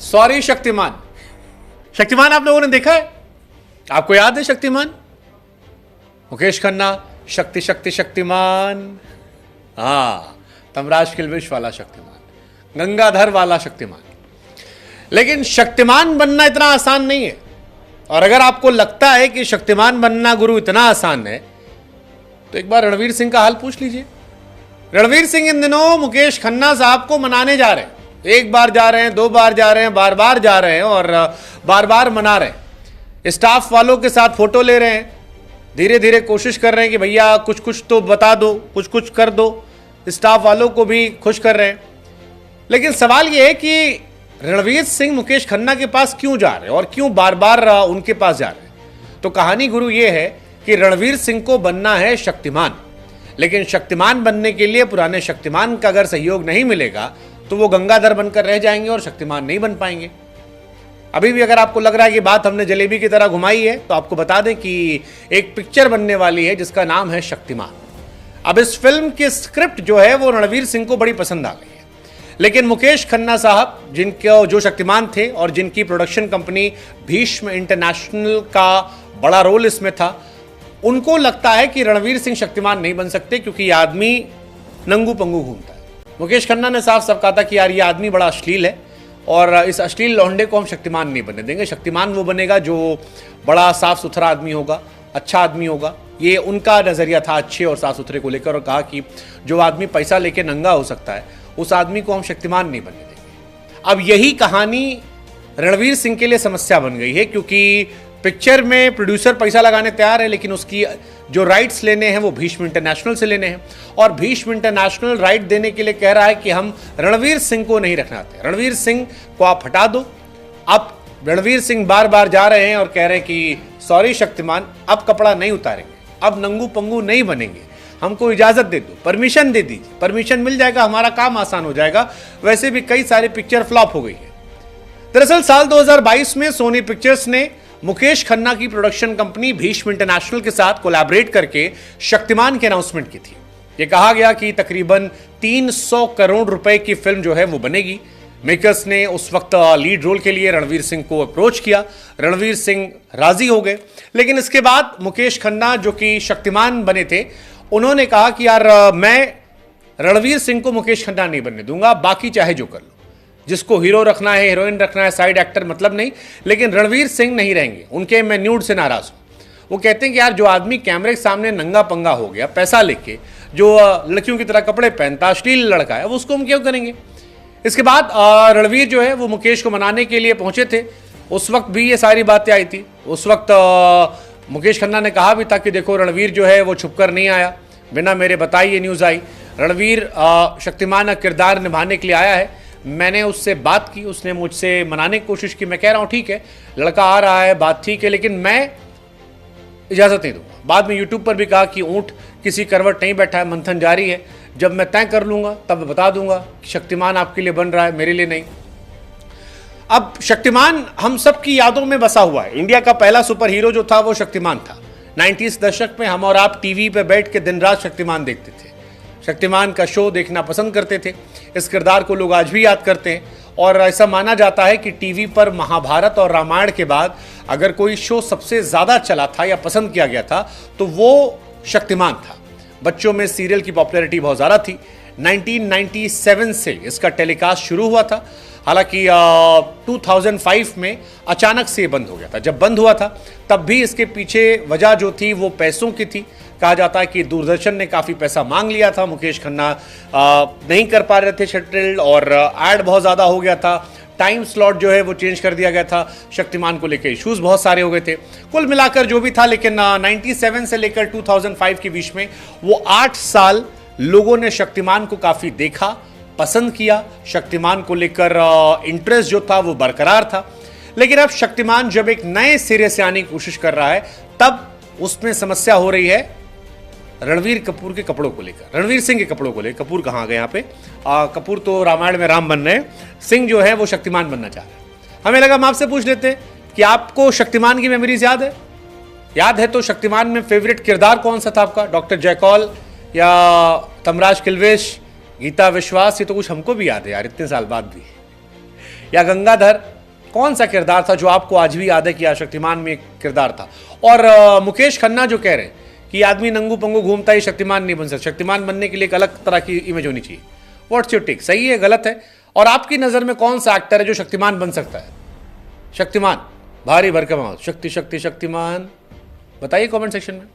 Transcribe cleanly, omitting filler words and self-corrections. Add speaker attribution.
Speaker 1: Sorry Shaktimaan. Shaktimaan आप लोगों ने देखा है? आपको याद है शक्तिमान? मुकेश खन्ना, शक्ति शक्ति शक्तिमान। हाँ, तमराज किल्विश वाला शक्तिमान, गंगाधर वाला शक्तिमान। लेकिन शक्तिमान बनना इतना आसान नहीं है। और अगर आपको लगता है कि शक्तिमान बनना गुरु इतना आसान है, तो एक बार रणवीर सिंह का हाल पूछ लीजिए। रणवीर सिंह इन दिनों मुकेश खन्ना साहब को मनाने जा रहे हैं। एक बार जा रहे हैं, दो बार जा रहे हैं, बार बार जा रहे हैं और बार बार मना रहे हैं। स्टाफ वालों के साथ फोटो ले रहे हैं, धीरे धीरे कोशिश कर रहे हैं कि भैया कुछ कुछ तो बता दो, कुछ कुछ कर दो। स्टाफ वालों को भी खुश कर रहे हैं। लेकिन सवाल यह है कि रणवीर सिंह मुकेश खन्ना के पास क्यों जा रहे हैं और क्यों बार बार उनके पास जा रहे हैं? तो कहानी गुरु यह है कि रणवीर सिंह को बनना है शक्तिमान, लेकिन शक्तिमान बनने के लिए पुराने शक्तिमान का अगर सहयोग नहीं मिलेगा तो वो गंगाधर बनकर रह जाएंगे और शक्तिमान नहीं बन पाएंगे। अभी भी अगर आपको लग रहा है कि बात हमने जलेबी की तरह घुमाई है, तो आपको बता दें कि एक पिक्चर बनने वाली है जिसका नाम है शक्तिमान। अब इस फिल्म की स्क्रिप्ट जो है वो रणवीर सिंह को बड़ी पसंद आ गई है, लेकिन मुकेश खन्ना साहब जिनके जो शक्तिमान थे और जिनकी प्रोडक्शन कंपनी भीष्म इंटरनेशनल का बड़ा रोल इसमें था, उनको लगता है कि रणवीर सिंह शक्तिमान नहीं बन सकते क्योंकि ये आदमी नंगू पंगू घूमता है। मुकेश खन्ना ने साफ साफ कहा था कि यार ये आदमी बड़ा अश्लील है और इस अश्लील लौंडे को हम शक्तिमान नहीं बनने देंगे। शक्तिमान वो बनेगा जो बड़ा साफ सुथरा आदमी होगा, अच्छा आदमी होगा। ये उनका नजरिया था अच्छे और साफ सुथरे को लेकर, और कहा कि जो आदमी पैसा लेके नंगा हो सकता है उस आदमी को हम शक्तिमान नहीं बनने देंगे। अब यही कहानी रणवीर सिंह के लिए समस्या बन गई है, क्योंकि पिक्चर में प्रोड्यूसर पैसा लगाने तैयार है, लेकिन उसकी जो राइट्स लेने हैं वो भीष्म इंटरनेशनल से लेने हैं, और भीष्म इंटरनेशनल राइट देने के लिए कह रहा है कि हम रणवीर सिंह को नहीं रखना चाहते, रणवीर सिंह को आप हटा दो। अब रणवीर सिंह बार बार जा रहे हैं और कह रहे हैं कि सॉरी शक्तिमान, अब कपड़ा नहीं उतारेंगे, अब नंगू पंगू नहीं बनेंगे, हमको इजाजत दे दो, परमिशन दे दीजिए। परमिशन मिल जाएगा, हमारा काम आसान हो जाएगा। वैसे भी कई सारे पिक्चर फ्लॉप हो गई है। दरअसल साल 2022 में सोनी पिक्चर्स ने मुकेश खन्ना की प्रोडक्शन कंपनी भीष्म इंटरनेशनल के साथ कोलैबोरेट करके शक्तिमान की अनाउंसमेंट की थी। यह कहा गया कि तकरीबन 300 करोड़ रुपए की फिल्म जो है वो बनेगी। मेकर्स ने उस वक्त लीड रोल के लिए रणवीर सिंह को अप्रोच किया, रणवीर सिंह राजी हो गए। लेकिन इसके बाद मुकेश खन्ना जो कि शक्तिमान बने थे, उन्होंने कहा कि यार मैं रणवीर सिंह को मुकेश खन्ना नहीं बनने दूंगा, बाकी चाहे जो कर लो, जिसको हीरो रखना है, हीरोइन रखना है, साइड एक्टर मतलब नहीं, लेकिन रणवीर सिंह नहीं रहेंगे। उनके मैं न्यूड से नाराज हूं। वो कहते हैं कि यार जो आदमी कैमरे के सामने नंगा पंगा हो गया, पैसा लेके, जो लड़कियों की तरह कपड़े पहनता, अश्लील लड़का है, अब उसको हम क्यों करेंगे? इसके बाद रणवीर जो है वो मुकेश को मनाने के लिए पहुंचे थे। उस वक्त भी ये सारी बातें आई थी। उस वक्त मुकेश खन्ना ने कहा भी था कि देखो रणवीर जो है वो छुपकर नहीं आया, बिना मेरे बताए ये न्यूज़ आई। रणवीर शक्तिमान का किरदार निभाने के लिए आया है। मैंने उससे बात की, उसने मुझसे मनाने की कोशिश की। मैं कह रहा हूँ ठीक है, लड़का आ रहा है, बात ठीक है, लेकिन मैं इजाज़त नहीं दूंगा। बाद में यूट्यूब पर भी कहा कि ऊँट किसी करवट नहीं बैठा है, मंथन जारी है, जब मैं तय कर लूँगा तब बता दूंगा कि शक्तिमान आपके लिए बन रहा है, मेरे लिए नहीं। अब शक्तिमान हम सब की यादों में बसा हुआ है। इंडिया का पहला सुपर हीरो जो था वो शक्तिमान था। 90s दशक में हम और आप टीवी पे बैठ के दिन रात शक्तिमान देखते थे, शक्तिमान का शो देखना पसंद करते थे। इस किरदार को लोग आज भी याद करते हैं, और ऐसा माना जाता है कि टीवी पर महाभारत और रामायण के बाद अगर कोई शो सबसे ज़्यादा चला था या पसंद किया गया था तो वो शक्तिमान था। बच्चों में सीरियल की पॉपुलैरिटी बहुत ज़्यादा थी। 1997 से इसका टेलीकास्ट शुरू हुआ था। हालांकि 2005 में अचानक से बंद हो गया था। जब बंद हुआ था तब भी इसके पीछे वजह जो थी वो पैसों की थी। कहा जाता है कि दूरदर्शन ने काफ़ी पैसा मांग लिया था, मुकेश खन्ना नहीं कर पा रहे थे शेड्यूल, और ऐड बहुत ज़्यादा हो गया था। टाइम स्लॉट जो है वो चेंज कर दिया गया था। शक्तिमान को लेकर इश्यूज बहुत सारे हो गए थे। कुल मिलाकर जो भी था, लेकिन 97 से लेकर 2005 के बीच में वो 8 साल लोगों ने शक्तिमान को काफ़ी देखा, पसंद किया। शक्तिमान को लेकर इंटरेस्ट जो था वो बरकरार था। लेकिन अब शक्तिमान जब एक नए सिरे से आने की कोशिश कर रहा है, तब उसमें समस्या हो रही है रणवीर कपूर के कपड़ों को लेकर, रणवीर सिंह के कपड़ों को लेकर। कपूर कहाँ गए यहाँ पे? कपूर तो रामायण में राम बन रहे हैं, सिंह जो है वो शक्तिमान बनना चाह रहे हैं। हमें लगा हम आपसे पूछ लेते हैं कि आपको शक्तिमान की मेमोरीज याद है? याद है तो शक्तिमान में फेवरेट किरदार कौन सा था आपका? डॉक्टर जयकौल या तमराज किल्विश, गीता विश्वास? ये तो कुछ हमको भी याद है यार, इतने साल बाद भी। या गंगाधर कौन सा किरदार था जो आपको आज भी याद है कि शक्तिमान में एक किरदार था? और मुकेश खन्ना जो कह रहे हैं कि आदमी नंगू पंगू घूमता ही शक्तिमान नहीं बन सकता, शक्तिमान बनने के लिए एक अलग तरह की इमेज होनी चाहिए। What's your take? सही है, गलत है? और आपकी नजर में कौन सा एक्टर है जो शक्तिमान बन सकता है? शक्तिमान, भारी भरकम आवाज, शक्ति शक्ति शक्तिमान, बताइए कमेंट सेक्शन में।